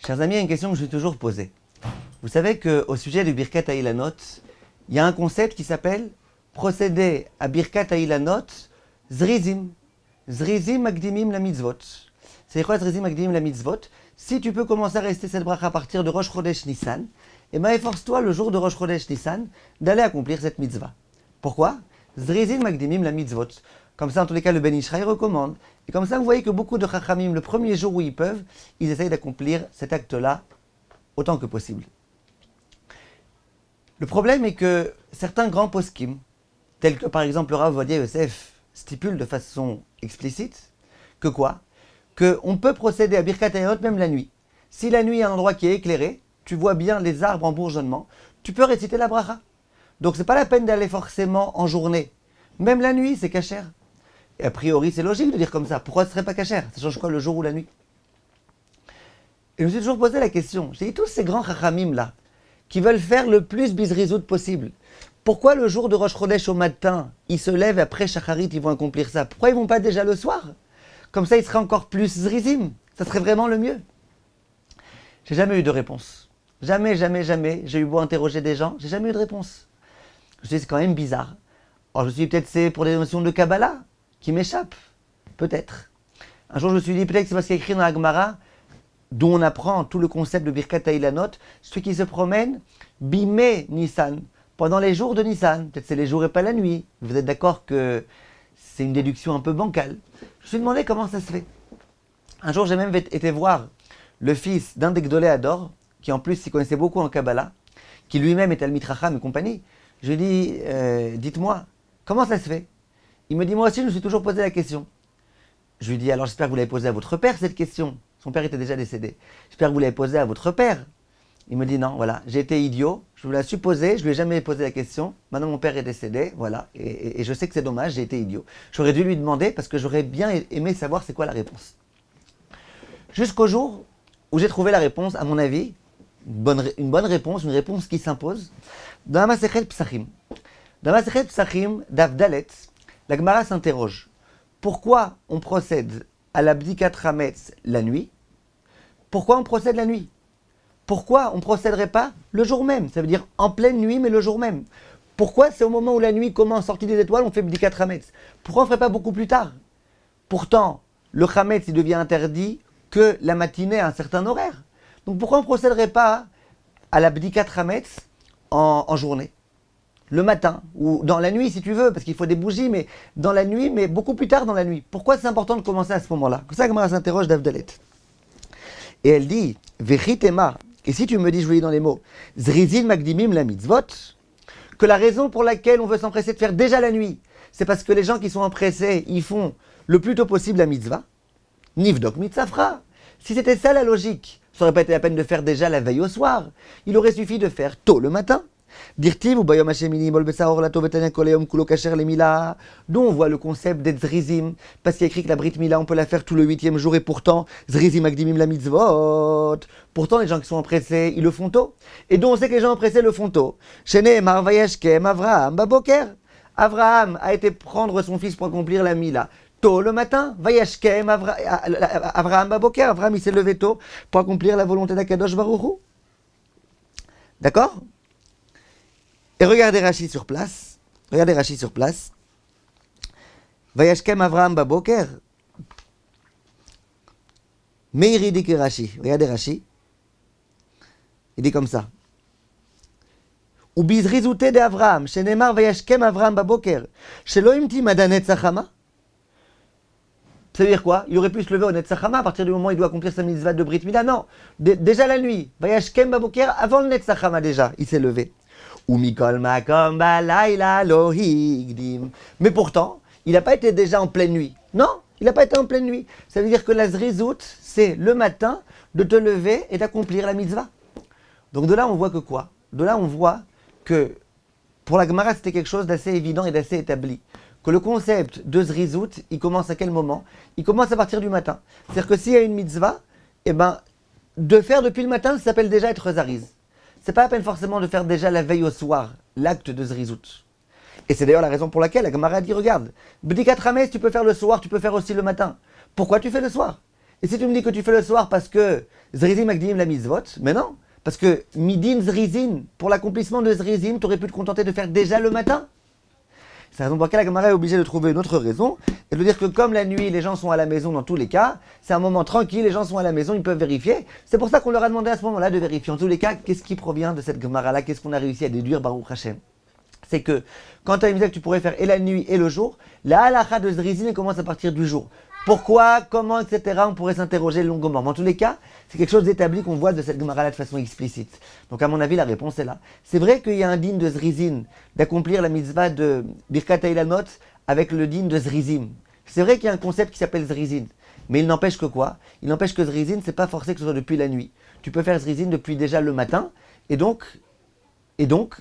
Chers amis, il y a une question que je me suis toujours posée. Vous savez qu'au sujet du Birkat Ha'ilanot, il y a un concept qui s'appelle procéder à Birkat Ha'ilanot Zrizim. Zrizim Magdimim la mitzvot. C'est quoi Zrizim Magdimim la mitzvot? Si tu peux commencer à rester cette bracha à partir de Rosh Chodesh Nissan, eh bien efforce-toi le jour de Rosh Chodesh Nissan d'aller accomplir cette mitzvah. Pourquoi? Zrizim Magdimim la mitzvot. Comme ça, en tous les cas, le Ben Ishraï recommande. Et comme ça, vous voyez que beaucoup de Chachamim, le premier jour où ils peuvent, ils essayent d'accomplir cet acte-là autant que possible. Le problème est que certains grands poskim, tels que par exemple le Rav Ovadia Yosef, stipulent de façon explicite que quoi? Qu'on peut procéder à Birkat Ha'ilanot même la nuit. Si la nuit est un endroit qui est éclairé, tu vois bien les arbres en bourgeonnement, tu peux réciter la bracha. Donc c'est pas la peine d'aller forcément en journée. Même la nuit, c'est cachère. Et a priori, c'est logique de dire comme ça. Pourquoi ce serait pas cachère? Ça change quoi le jour ou la nuit? Et je me suis toujours posé la question. J'ai dit, tous ces grands chachamim là, qui veulent faire le plus bizrizout possible, pourquoi le jour de Rosh Chodesh au matin, ils se lèvent et après Shacharit, ils vont accomplir ça? Pourquoi ils vont pas déjà le soir? Comme ça, ils seraient encore plus zrizim. Ça serait vraiment le mieux. J'ai jamais eu de réponse. Jamais, j'ai eu beau interroger des gens, j'ai jamais eu de réponse. Je me suis dit, c'est quand même bizarre. Alors je me suis dit, peut-être c'est pour des notions de Kabbalah qui m'échappent. Peut-être. Un jour, je me suis dit, peut-être que c'est parce qu'il y a écrit dans la Gemara, d'où on apprend tout le concept de Birkat Ha'ilanot, celui qui se promène, Bimé Nissan, pendant les jours de Nissan. Peut-être c'est les jours et pas la nuit. Vous êtes d'accord que c'est une déduction un peu bancale. Je me suis demandé comment ça se fait. Un jour, j'ai même été voir le fils d'un des Gdolé Ador, qui en plus s'y connaissait beaucoup en Kabbalah, qui lui-même est Talmid Chacham et compagnie. Je lui ai dit, dites-moi, comment ça se fait? Il me dit, moi aussi, je me suis toujours posé la question. Je lui dis, alors j'espère que vous l'avez posée à votre père, cette question. Son père était déjà décédé. J'espère que vous l'avez posée à votre père. Il me dit, non, voilà, j'ai été idiot, je vous l'ai supposé, je lui ai jamais posé la question. Maintenant, mon père est décédé, voilà, et je sais que c'est dommage, j'ai été idiot. J'aurais dû lui demander, parce que j'aurais bien aimé savoir c'est quoi la réponse. Jusqu'au jour où j'ai trouvé la réponse, à mon avis, une bonne réponse, une réponse qui s'impose, dans la Masechet Psachim. Dans la Masechet Psachim, Daf Dalet, la Gemara s'interroge. Pourquoi on procède à la Bdikat Hametz la nuit? Pourquoi on procède la nuit? Pourquoi on ne procéderait pas le jour même? Ça veut dire en pleine nuit, mais le jour même. Pourquoi c'est au moment où la nuit commence, sortie des étoiles, on fait Bdikat Hametz? Pourquoi on ne ferait pas beaucoup plus tard? Pourtant, le Hametz, il devient interdit que la matinée à un certain horaire. Donc pourquoi on ne procéderait pas à la Bdikat Hametz en journée? Le matin, ou dans la nuit si tu veux, parce qu'il faut des bougies, mais dans la nuit, mais beaucoup plus tard dans la nuit. Pourquoi c'est important de commencer à ce moment-là? C'est ça que Gemara s'interroge d'Avdalet. Et elle dit, Vechitema, et si tu me dis, je vous lis dans les mots, Zrizin Magdimim la mitzvot, que la raison pour laquelle on veut s'empresser de faire déjà la nuit, c'est parce que les gens qui sont empressés, ils font le plus tôt possible la mitzvah. Nivdok mitzafra. Si c'était ça la logique, ça n'aurait pas été la peine de faire déjà la veille au soir. Il aurait suffi de faire tôt le matin. Dirtiv ou bayom hashemini bol besaor lato betania koleom kulo kasher le mila. D'où on voit le concept d'être zrizim, parce qu'il y a écrit que la brit mila on peut la faire tout le 8e jour et pourtant zrizim akdimim la mitzvot. Pourtant les gens qui sont empressés ils le font tôt. Et d'où on sait que les gens empressés le font tôt. Shene mar vayashkem Avraham baboker. Avraham a été prendre son fils pour accomplir la mila tôt le matin. Vayashkem Avraham baboker. Avraham il s'est levé tôt pour accomplir la volonté d'Akadosh Baruch Hu. D'accord? Et regardez Rashi sur place. Vayashkem Avraham baboker. Meiri dit que Rashi. Regardez Rashi. Il dit comme ça. Ou bizrizute de Avraham. Shenemar vayashkem Avraham baboker. Shelo imti madanet sachama. Ça veut dire quoi? Il aurait pu se lever au Netzachama à partir du moment où il doit accomplir sa mitzvah de Brit Mila. Non. Déjà la nuit. Vayashkem baboker. Avant le Netzachama déjà. Il s'est levé. Mais pourtant, il n'a pas été déjà en pleine nuit. Non, il n'a pas été en pleine nuit. Ça veut dire que la zrizout, c'est le matin de te lever et d'accomplir la mitzvah. Donc de là, on voit que quoi? De là, on voit que pour la Gemara, c'était quelque chose d'assez évident et d'assez établi. Que le concept de zrizout, il commence à quel moment? Il commence à partir du matin. C'est-à-dire que s'il y a une mitzvah, de faire depuis le matin, ça s'appelle déjà être zariz. C'est pas la peine forcément de faire déjà la veille au soir, l'acte de zrizout. Et c'est d'ailleurs la raison pour laquelle la Gemara dit, regarde, Bdikat Hametz, tu peux faire le soir, tu peux faire aussi le matin. Pourquoi tu fais le soir? Et si tu me dis que tu fais le soir parce que Zrizim Magdiim la mitzvot, mais non. Parce que Midin Zrizin, pour l'accomplissement de Zrizim, tu aurais pu te contenter de faire déjà le matin. C'est la raison pour laquelle la Gemara est obligée de trouver une autre raison et de dire que comme la nuit, les gens sont à la maison dans tous les cas, c'est un moment tranquille, les gens sont à la maison, ils peuvent vérifier. C'est pour ça qu'on leur a demandé à ce moment-là de vérifier. En tous les cas, qu'est-ce qui provient de cette Gemara-là? Qu'est-ce qu'on a réussi à déduire, Baruch Hashem? C'est que quand tu as une que tu pourrais faire et la nuit et le jour, la halakha de Zrizin commence à partir du jour. Pourquoi, comment, etc. On pourrait s'interroger longuement. Mais en tous les cas, c'est quelque chose d'établi qu'on voit de cette Gemara-là de façon explicite. Donc à mon avis, la réponse est là. C'est vrai qu'il y a un din de Zrizin d'accomplir la mitzvah de Birkat Eilanot avec le din de Zrizim. C'est vrai qu'il y a un concept qui s'appelle Zrizin. Mais il n'empêche que quoi? Il n'empêche que Zrizin, c'est pas forcé que ce soit depuis la nuit. Tu peux faire Zrizin depuis déjà le matin. Et donc,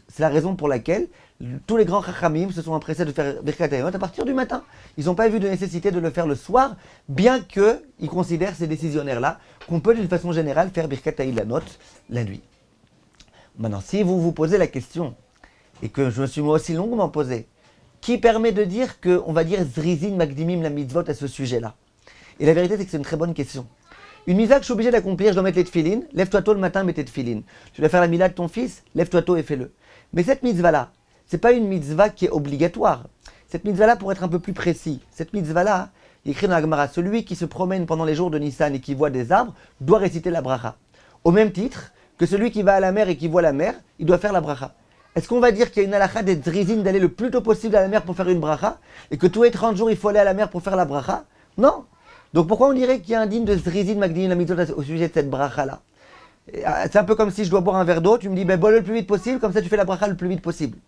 c'est la raison pour laquelle tous les grands chachamim se sont empressés de faire Birkat Eilanot à partir du matin. Ils n'ont pas vu de nécessité de le faire le soir, bien qu'ils considèrent ces décisionnaires-là qu'on peut d'une façon générale faire Birkat Eilanot la nuit. Maintenant, si vous vous posez la question, et que je me suis moi aussi longuement posé, qui permet de dire qu'on va dire Zrizin Magdimim la mitzvot à ce sujet-là? Et la vérité, c'est que c'est une très bonne question. Une mitzvah que je suis obligé d'accomplir, je dois mettre les tefilines, lève-toi tôt le matin, mets tes tefilines. Tu dois faire la mila de ton fils, lève-toi tôt et fais-le. Mais cette mitzvah-là, c'est pas une mitzvah qui est obligatoire. Cette mitzvah-là, pour être un peu plus précis, cette mitzvah-là, il est écrit dans la Gemara, celui qui se promène pendant les jours de Nissan et qui voit des arbres, doit réciter la bracha. Au même titre que celui qui va à la mer et qui voit la mer, il doit faire la bracha. Est-ce qu'on va dire qu'il y a une halakha des Zrizin d'aller le plus tôt possible à la mer pour faire une bracha, et que tous les 30 jours il faut aller à la mer pour faire la bracha? Non. Donc pourquoi on dirait qu'il y a un digne de Zrizin Magdin la mitzvot au sujet de cette bracha-là? C'est un peu comme si je dois boire un verre d'eau, tu me dis bois-le le plus vite possible, comme ça tu fais la bracha le plus vite possible.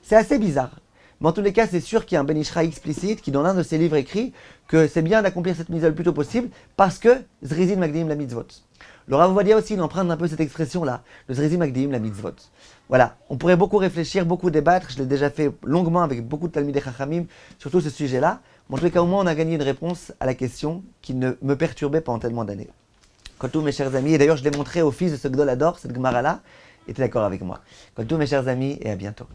C'est assez bizarre. Mais en tous les cas, c'est sûr qu'il y a un Ben Ishra explicite qui, dans l'un de ses livres, écrit que c'est bien d'accomplir cette mitzvah le plus tôt possible parce que Zrizin Magdiim la mitzvot. Le Rav Ovadia aussi, il emprunte un peu cette expression-là, le Zrizin Magdiim la mitzvot. Voilà, on pourrait beaucoup réfléchir, beaucoup débattre, je l'ai déjà fait longuement avec beaucoup de Talmidei Chachamim sur tout ce sujet-là. Mais en tous les cas, au moins, on a gagné une réponse à la question qui ne me perturbait pendant tellement d'années. Quand tous mes chers amis, et d'ailleurs je l'ai montré au fils de ce Gdol Ador, cette Gemara-là, était d'accord avec moi. Quand tous mes chers amis, et à bientôt.